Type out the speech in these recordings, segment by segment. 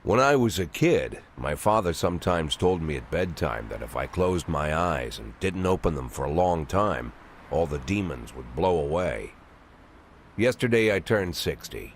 When I was a kid, my father sometimes told me at bedtime that if I closed my eyes and didn't open them for a long time, all the demons would blow away. Yesterday I turned 60,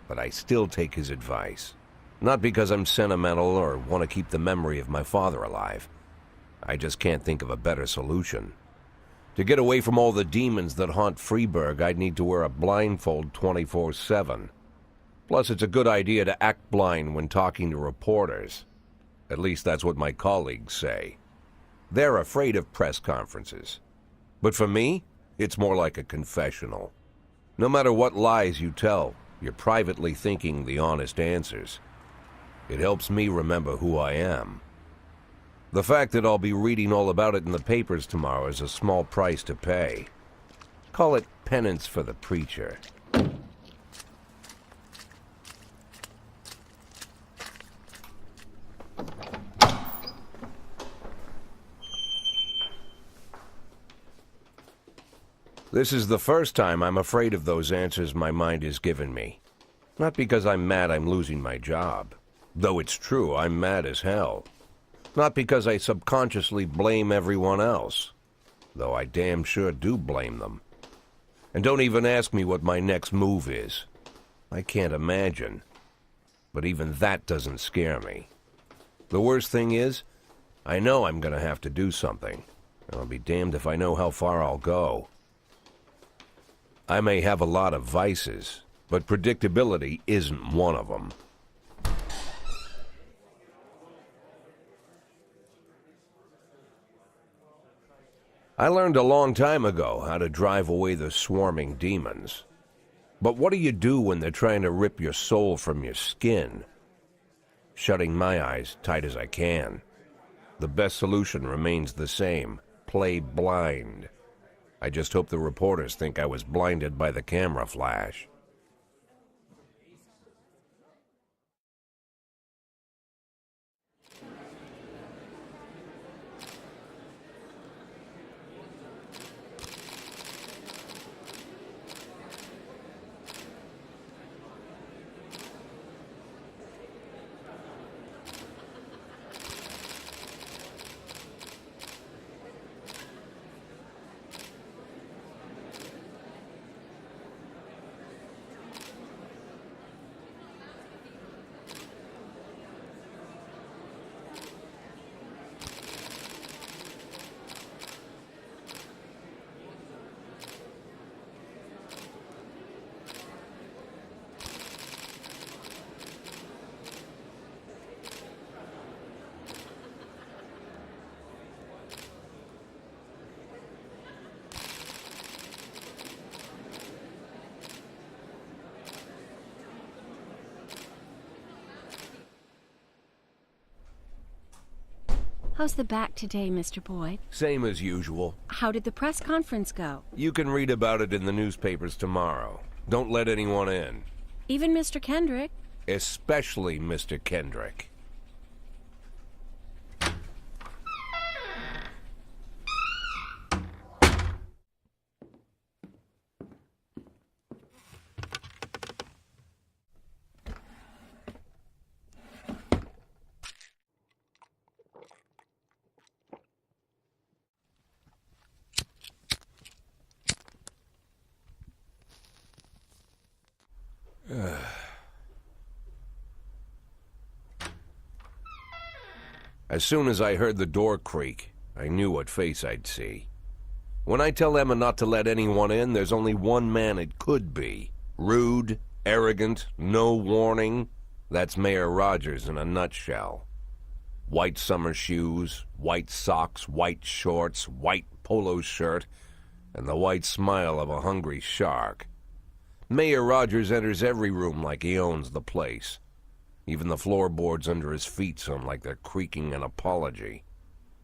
but I still take his advice. Not because I'm sentimental or want to keep the memory of my father alive. I just can't think of a better solution. To get away from all the demons that haunt Freeburg, I'd need to wear a blindfold 24/7. Plus, it's a good idea to act blind when talking to reporters. At least that's what my colleagues say. They're afraid of press conferences. But for me, it's more like a confessional. No matter what lies you tell, you're privately thinking the honest answers. It helps me remember who I am. The fact that I'll be reading all about it in the papers tomorrow is a small price to pay. Call it penance for the preacher. This is the first time I'm afraid of those answers my mind has given me. Not because I'm mad I'm losing my job. Though it's true, I'm mad as hell. Not because I subconsciously blame everyone else. Though I damn sure do blame them. And don't even ask me what my next move is. I can't imagine. But even that doesn't scare me. The worst thing is, I know I'm gonna have to do something. And I'll be damned if I know how far I'll go. I may have a lot of vices, but predictability isn't one of them. I learned a long time ago how to drive away the swarming demons. But what do you do when they're trying to rip your soul from your skin? Shutting my eyes tight as I can. The best solution remains the same: play blind. I just hope the reporters think I was blinded by the camera flash. How's the back today, Mr. Boyd? Same as usual. How did the press conference go? You can read about it in the newspapers tomorrow. Don't let anyone in. Even Mr. Kendrick? Especially Mr. Kendrick. As soon as I heard the door creak, I knew what face I'd see. When I tell Emma not to let anyone in, there's only one man it could be. Rude, arrogant, no warning. That's Mayor Rogers in a nutshell. White summer shoes, white socks, white shorts, white polo shirt, and the white smile of a hungry shark. Mayor Rogers enters every room like he owns the place. Even the floorboards under his feet sound like they're creaking an apology.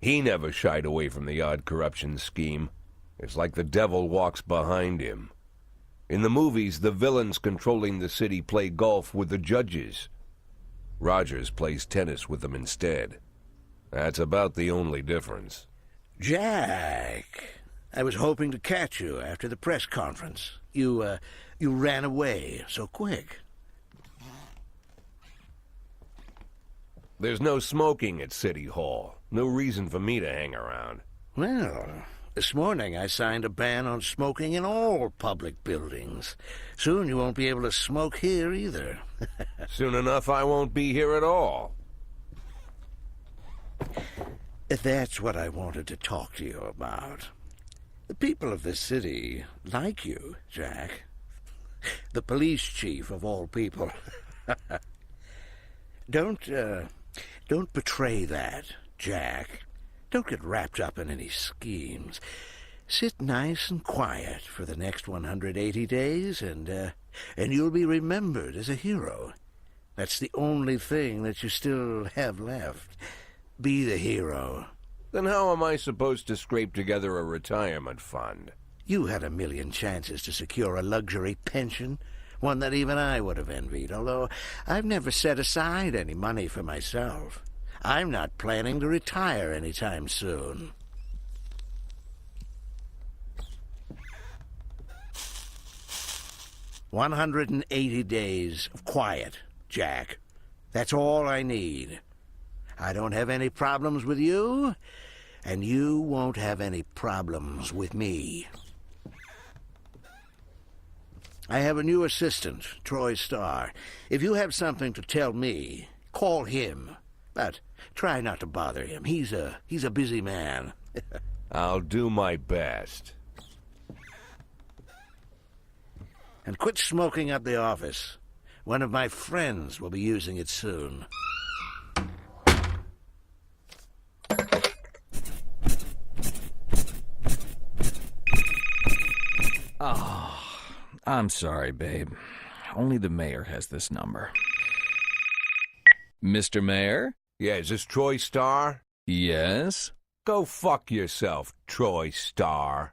He never shied away from the odd corruption scheme. It's like the devil walks behind him. In the movies, the villains controlling the city play golf with the judges. Rogers plays tennis with them instead. That's about the only difference. Jack, I was hoping to catch you after the press conference. You ran away so quick. There's no smoking at City Hall. No reason for me to hang around. Well, this morning I signed a ban on smoking in all public buildings. Soon you won't be able to smoke here either. Soon enough, I won't be here at all. That's what I wanted to talk to you about. The people of this city like you, Jack. The police chief of all people. Don't betray that, Jack. Don't get wrapped up in any schemes. Sit nice and quiet for the next 180 days, and you'll be remembered as a hero. That's the only thing that you still have left. Be the hero. Then how am I supposed to scrape together a retirement fund? You had a million chances to secure a luxury pension, one that even I would have envied, although I've never set aside any money for myself. I'm not planning to retire anytime soon. "180 days of quiet, Jack. That's all I need. I don't have any problems with you, and you won't have any problems with me. I have a new assistant, Troy Starr. If you have something to tell me, call him. But try not to bother him. He's a busy man." I'll do my best. "And quit smoking up the office. One of my friends will be using it soon." I'm sorry, babe. Only the mayor has this number. Mr. Mayor? Yeah, is this Troy Starr? Yes? Go fuck yourself, Troy Starr.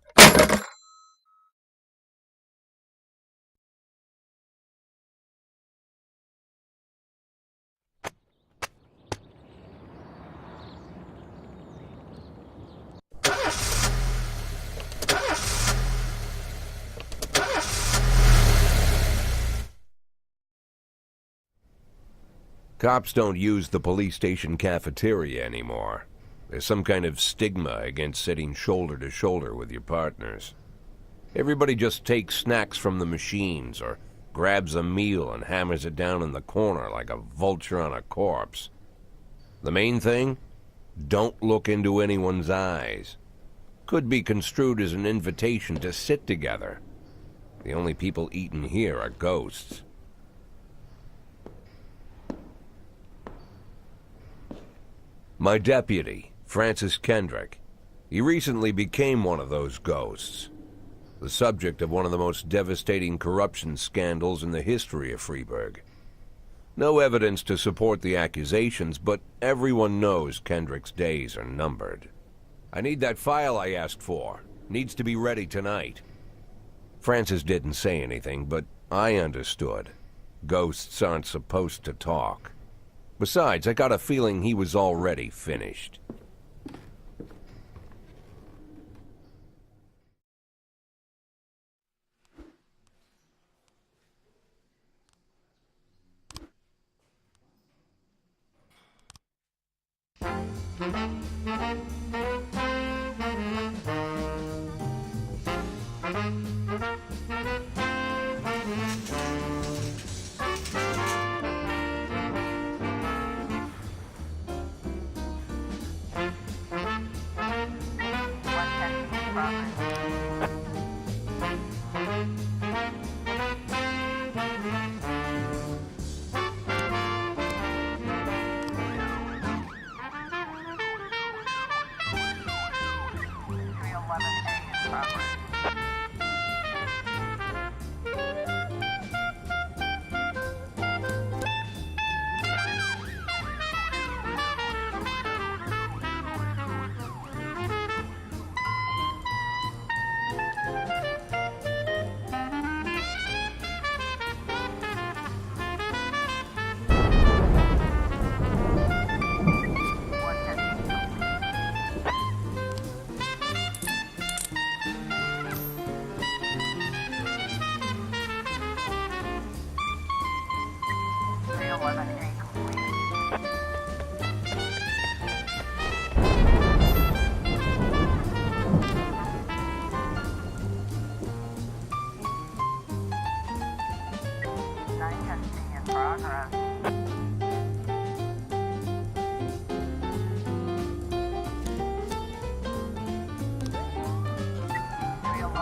Cops don't use the police station cafeteria anymore. There's some kind of stigma against sitting shoulder to shoulder with your partners. Everybody just takes snacks from the machines or grabs a meal and hammers it down in the corner like a vulture on a corpse. The main thing? Don't look into anyone's eyes. Could be construed as an invitation to sit together. The only people eating here are ghosts. My deputy, Francis Kendrick. He recently became one of those ghosts. The subject of one of the most devastating corruption scandals in the history of Freeburg. No evidence to support the accusations, but everyone knows Kendrick's days are numbered. I need that file I asked for. Needs to be ready tonight. Francis didn't say anything, but I understood. Ghosts aren't supposed to talk. Besides, I got a feeling he was already finished.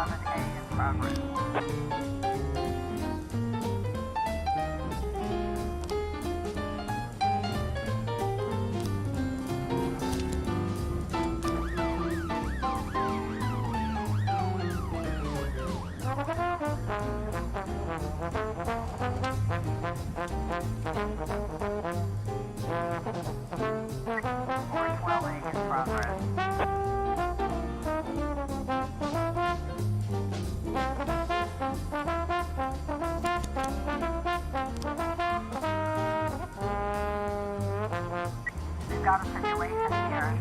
11A in progress. We've got a situation here.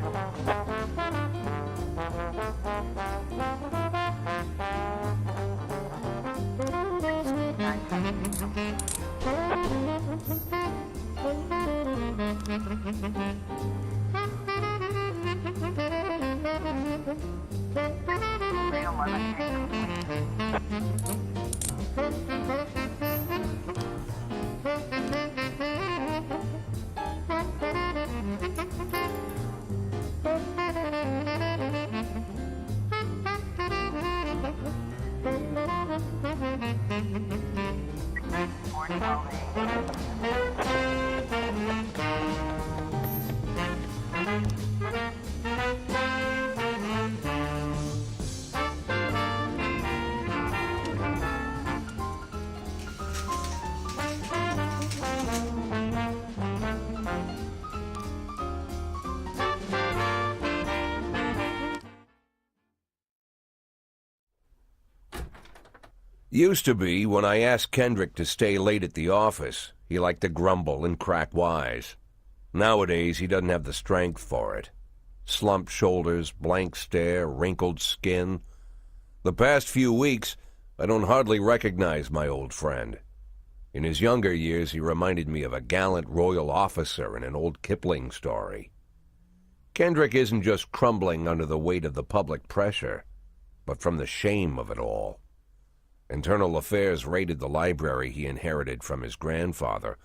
Used to be, when I asked Kendrick to stay late at the office, he liked to grumble and crack wise. Nowadays, he doesn't have the strength for it. Slumped shoulders, blank stare, wrinkled skin. The past few weeks, I don't hardly recognize my old friend. In his younger years, he reminded me of a gallant royal officer in an old Kipling story. Kendrick isn't just crumbling under the weight of the public pressure, but from the shame of it all. Internal Affairs raided the library he inherited from his grandfather,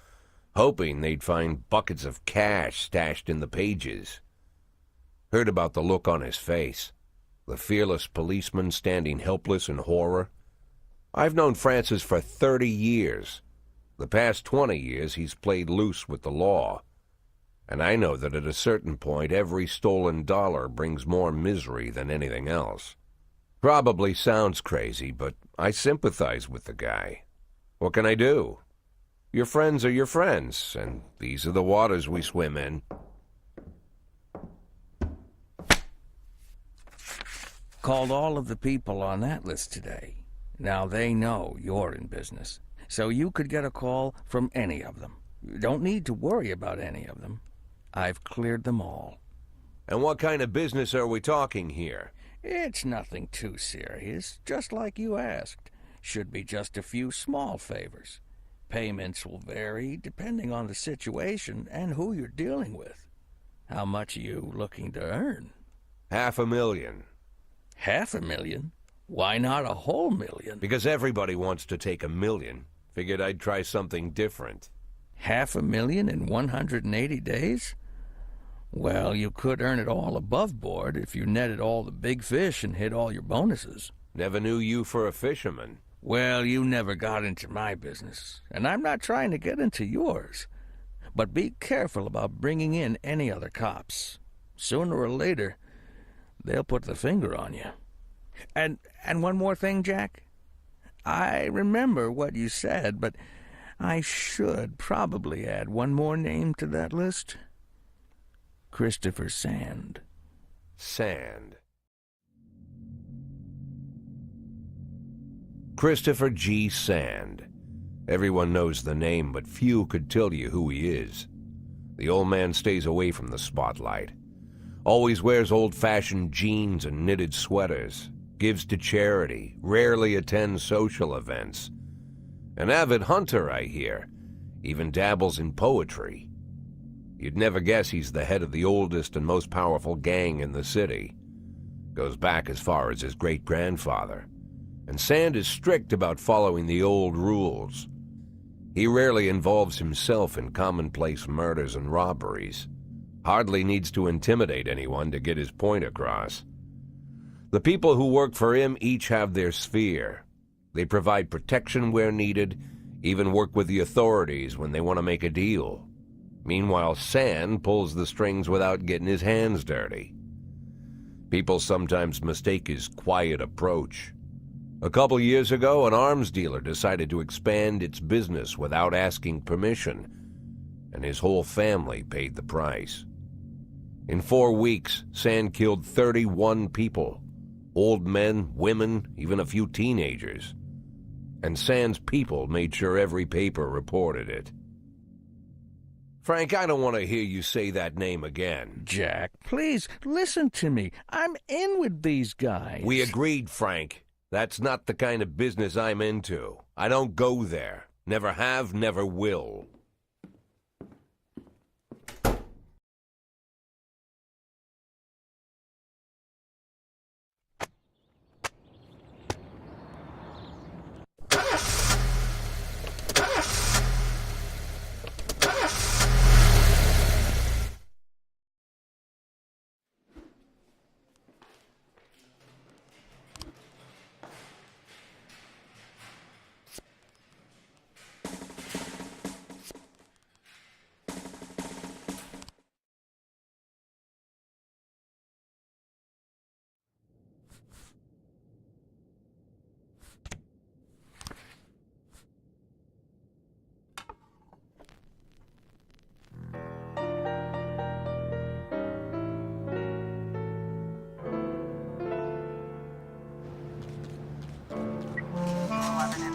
hoping they'd find buckets of cash stashed in the pages. Heard about the look on his face, the fearless policeman standing helpless in horror. I've known Francis for 30 years. The past 20 years he's played loose with the law. And I know that at a certain point every stolen dollar brings more misery than anything else. Probably sounds crazy, but I sympathize with the guy. What can I do? Your friends are your friends, and these are the waters we swim in. Called all of the people on that list today. Now they know you're in business, so you could get a call from any of them. You don't need to worry about any of them. I've cleared them all. And what kind of business are we talking here? It's nothing too serious, just like you asked. Should be just a few small favors. Payments will vary depending on the situation and who you're dealing with. How much are you looking to earn? $500,000. $500,000? Why not a whole million? Because everybody wants to take $1 million. Figured I'd try something different. $500,000 in 180 days? Well, you could earn it all above board if you netted all the big fish and hit all your bonuses. Never knew you for a fisherman. Well, you never got into my business, and I'm not trying to get into yours. But be careful about bringing in any other cops. Sooner or later, they'll put the finger on you. And one more thing, Jack. I remember what you said, but I should probably add one more name to that list. Christopher Sand. Sand. Christopher G. Sand. Everyone knows the name, but few could tell you who he is. The old man stays away from the spotlight. Always wears old-fashioned jeans and knitted sweaters. Gives to charity. Rarely attends social events. An avid hunter, I hear. Even dabbles in poetry. You'd never guess he's the head of the oldest and most powerful gang in the city. Goes back as far as his great-grandfather. And Sand is strict about following the old rules. He rarely involves himself in commonplace murders and robberies. Hardly needs to intimidate anyone to get his point across. The people who work for him each have their sphere. They provide protection where needed, even work with the authorities when they want to make a deal. Meanwhile, Sand pulls the strings without getting his hands dirty. People sometimes mistake his quiet approach. A couple years ago, an arms dealer decided to expand its business without asking permission, and his whole family paid the price. In 4 weeks, Sand killed 31 people. Old men, women, even a few teenagers. And Sand's people made sure every paper reported it. Frank, I don't want to hear you say that name again. Jack, please, listen to me. I'm in with these guys. We agreed, Frank. That's not the kind of business I'm into. I don't go there. Never have, never will.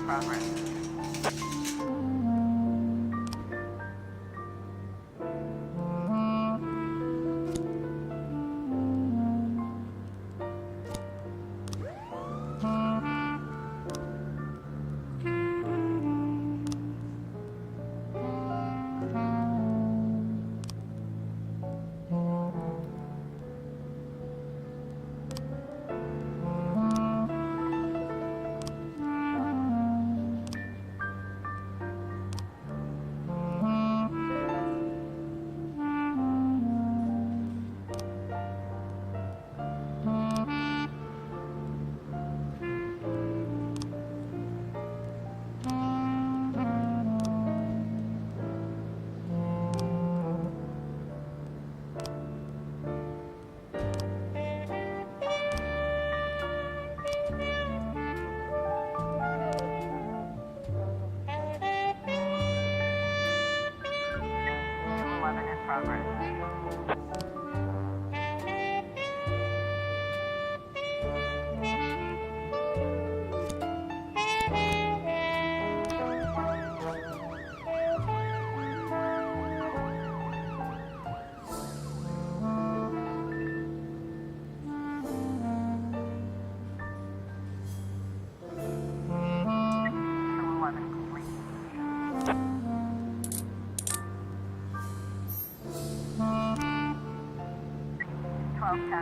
Progress.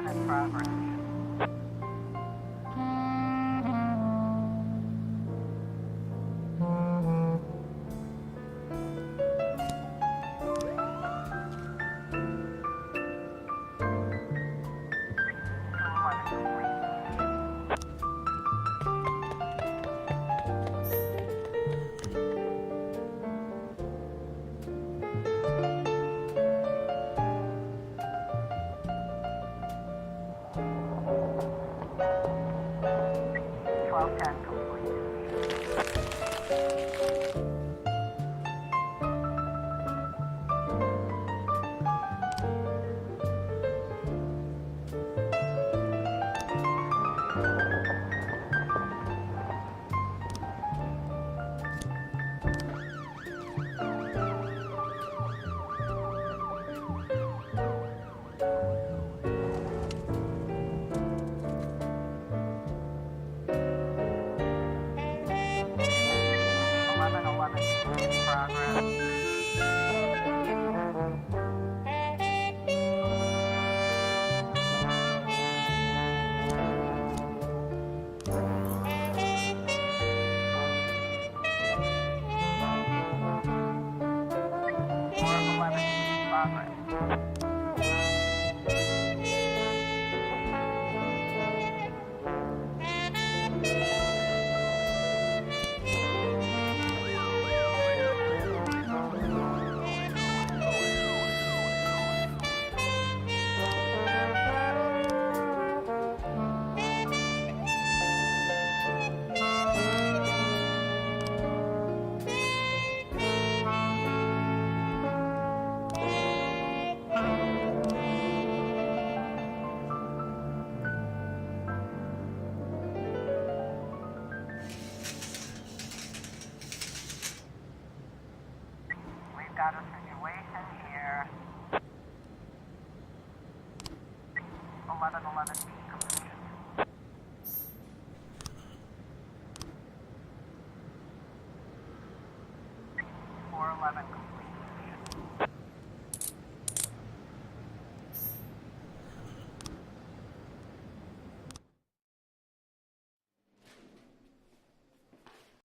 In progress. 1111B completion. 411 complete.